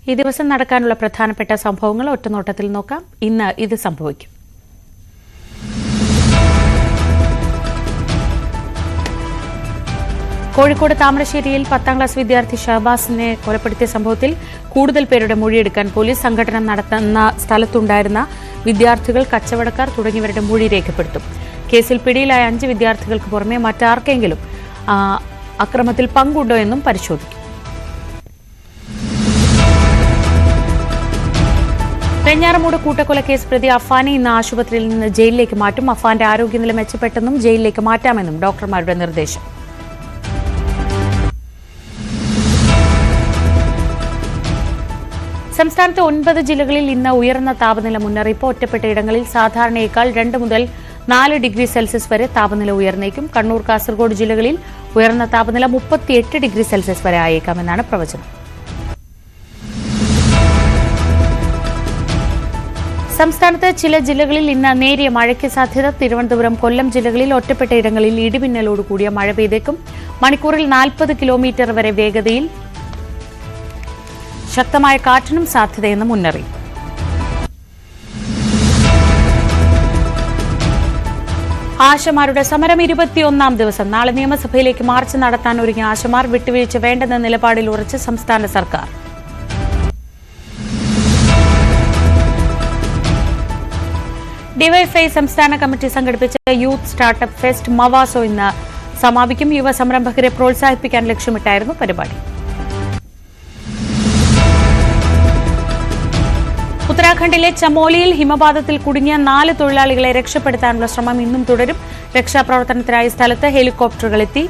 ഈ ദിവസം നടക്കാനുള്ള പ്രധാനപ്പെട്ട സംഭവങ്ങൾ ഒറ്റനോട്ടത്തിൽ നോക്കാം. ഇന്ന് ഇത് സംഭവിക്കും. കോഴിക്കോട് താമരശ്ശേരിയിൽ 10ാം ക്ലാസ് വിദ്യാർത്ഥി ഷഹബാസിനെ കൊലപ്പെടുത്തിയ സംഭവത്തിൽ കൂടുതൽ പേരുടെ മൊഴിയെടുക്കാൻ പോലീസ് സംഘടന നടത്തുന്ന സ്ഥലത്തുണ്ടായിരുന്ന വിദ്യാർത്ഥികൾ, കച്ചവടക്കാർ തുടങ്ങിയവരുടെ മൊഴി രേഖപ്പെടുത്തും. കേസിൽ പിടിയിലായ 5 വിദ്യാർത്ഥികൾക്ക് പുറമെ മറ്റാർക്കെങ്കിലും അക്രമത്തിൽ പങ്കുണ്ടോ എന്നും പരിശോധിക്കും. വെഞ്ഞാറമൂട് കൂട്ടക്കൊലക്കേസ് പ്രതി അഫാനെ ഇന്ന് ആശുപത്രിയിൽ നിന്ന് ജയിലിലേക്ക് മാറ്റും. അഫാന്റെ ആരോഗ്യനില മെച്ചപ്പെട്ടെന്നും ജയിലിലേക്ക് മാറ്റാമെന്നും ഡോക്ടർമാരുടെ നിർദ്ദേശം. സംസ്ഥാനത്തെ 9 ജില്ലകളിൽ ഇന്ന് ഉയർന്ന താപനില മുന്നറിയിപ്പ്. ഒറ്റപ്പെട്ട ഇടങ്ങളിൽ സാധാരണയേക്കാൾ 2 മുതൽ 4 ഡിഗ്രി സെൽഷ്യസ് വരെ താപനില ഉയർന്നേക്കും. കണ്ണൂർ, കാസർഗോഡ് ജില്ലകളിൽ ഉയർന്ന താപനില 38 ഡിഗ്രി സെൽഷ്യസ് വരെ ആയേക്കാമെന്നാണ് പ്രവചനം. സംസ്ഥാനത്ത് ചില ജില്ലകളിൽ ഇന്ന് നേരിയ മഴയ്ക്ക് സാധ്യത. തിരുവനന്തപുരം, കൊല്ലം ജില്ലകളിൽ ഒറ്റപ്പെട്ട ഇടങ്ങളിൽ ഇടിമിന്നലോട് കൂടിയ മഴ പെയ്തേക്കും. മണിക്കൂറിൽ 40 കിലോമീറ്റർ വരെ വേഗതയിൽ ശക്തമായ കാറ്റിനും സാധ്യതയെന്ന് മുന്നറിയിപ്പ്. ആശമാരുടെ സമരം 21ാം ദിവസം. നാളെ നിയമസഭയിലേക്ക് മാർച്ച് നടത്താൻ ഒരുങ്ങിയ ആശമാർ വിട്ടുവീഴ്ച വേണ്ടെന്ന നിലപാടിൽ ഉറച്ച് സംസ്ഥാന സർക്കാർ. ഡിവൈഎഫ്ഐ സംസ്ഥാന കമ്മിറ്റി സംഘടിപ്പിച്ച യൂത്ത് സ്റ്റാർട്ടപ്പ് ഫെസ്റ്റ് മവാസോ ഇന്ന് സമാപിക്കും. യുവ സംരംഭകരെ പ്രോത്സാഹിപ്പിക്കാൻ ലക്ഷ്യമിട്ടായിരുന്നു പരിപാടി. ഉത്തരാഖണ്ഡിലെ ചമോലിയിൽ ഹിമപാതത്തിൽ കുടുങ്ങിയ 4 തൊഴിലാളികളെ രക്ഷപ്പെടുത്താനുള്ള ശ്രമം ഇന്നും തുടരും. രക്ഷാപ്രവർത്തനത്തിനായി സ്ഥലത്ത് ഹെലികോപ്റ്ററുകൾ എത്തി.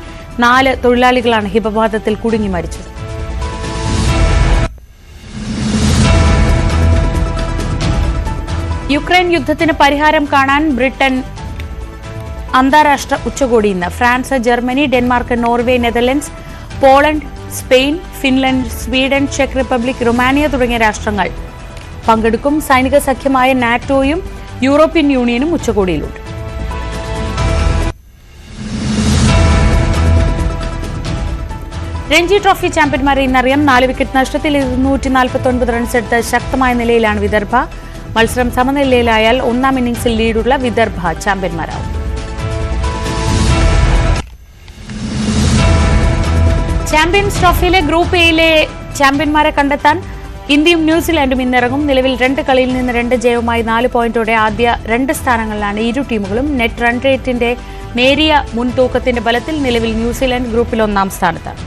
4 തൊഴിലാളികളാണ് ഹിമപാതത്തിൽ കുടുങ്ങി മരിച്ചത്. യുക്രൈൻ യുദ്ധത്തിന് പരിഹാരം കാണാൻ ബ്രിട്ടൻ അന്താരാഷ്ട്ര ഉച്ചകോടി ഇന്ന്. France, Germany, Denmark, Norway, Netherlands, Poland, Spain, Finland, Sweden, check republic, Romania തുടങ്ങിയ രാഷ്ട്രങ്ങൾ പങ്കെടുക്കും. സൈനിക സഖ്യമായ നാറ്റോയും യൂറോപ്യൻ യൂണിയനും ഉച്ചകോടിയിലുണ്ട്. രഞ്ജി ട്രോഫി ചാമ്പ്യന്മാരെ ഇന്നറിയാം. 4 വിക്കറ്റ് നഷ്ടത്തിൽ 249 റൺസ് എടുത്ത് ശക്തമായ നിലയിലാണ് വിദർഭ. മത്സരം സമനിലയിലായാൽ 1ാം ഇന്നിംഗ്സിൽ ലീഡുള്ള വിദർഭ ചാമ്പ്യന്മാരാവും. ചാമ്പ്യൻസ് ട്രോഫിയിലെ ഗ്രൂപ്പ് എയിലെ ചാമ്പ്യന്മാരെ കണ്ടെത്താൻ ഇന്ത്യയും ന്യൂസിലാൻഡും ഇന്നിറങ്ങും. നിലവിൽ 2 കളിയിൽ നിന്ന് 2 ജയവുമായി 4 പോയിന്റോടെ ആദ്യ 2 സ്ഥാനങ്ങളിലാണ് ഇരു ടീമുകളും. നെറ്റ് റൺ റേറ്റിന്റെ നേരിയ മുൻതൂക്കത്തിന്റെ ബലത്തിൽ നിലവിൽ ന്യൂസിലാൻഡ് ഗ്രൂപ്പിൽ 1ാം സ്ഥാനത്താണ്.